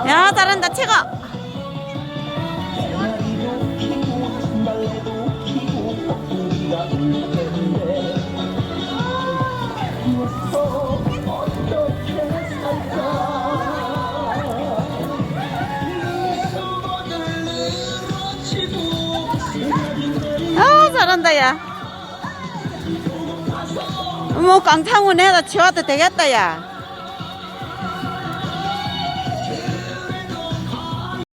야, 잘한다, 최고. 아, 잘한다, 야. 뭐, 깡탕은 해다 치워도 되겠다, 야.